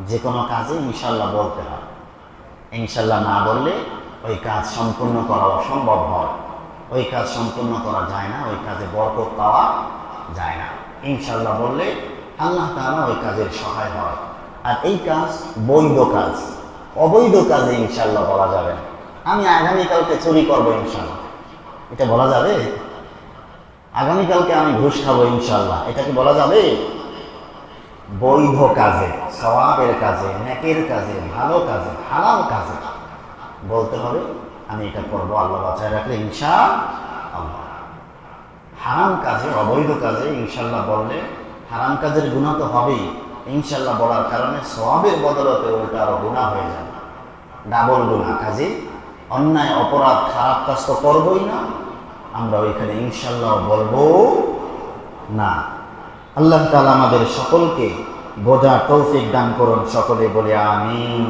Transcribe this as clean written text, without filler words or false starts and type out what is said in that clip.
যে কোনো কাজে ইনশাল্লাহ বলতে হয়। ইনশাল্লাহ না বললে ওই কাজ সম্পূর্ণ করা অসম্ভব হয়, ওই কাজ সম্পূর্ণ করা যায় না, ওই কাজে বরকত পাওয়া যায় না। ইনশাল্লাহ বললে আল্লাহ তাআলা ওই কাজের সহায় হয়। আর এই কাজ বৈধ কাজ, অবৈধ কাজে ইনশাল্লাহ বলা যাবে না। আমি আগামীকালকে চুরি করবো ইনশাল্লাহ, এটা বলা যাবে? আগামীকালকে আমি ঘুষ খাবো ইনশাল্লাহ, এটা কি বলা যাবে? বৈধ কাজে, সওয়াবের কাজে, নেকের কাজে, ভালো কাজে, হালাল কাজে বলতে হবে আমি এটা করবো, আল্লাহ বাঁচায় রাখলে ইনশাআল্লাহ। হারাম কাজে, অবৈধ কাজে ইনশাল্লাহ বললে হারাম কাজের গুনাহ তো হবেই, ইনশাল্লাহ বলার কারণে সওয়াবের বদলতে ওটা আরো গুনাহ হয়ে যাবে, ডাবল গুনাহ। কাজে অন্যায়, অপরাধ, খারাপ কাজ তো করবোই না, আমরা ওইখানে ইনশাল্লাহ বলবো না। আল্লাহ তাআলা আমাদের সকলকে বোঝার তৌফিক দান করুন, সকলে বলে আমিন।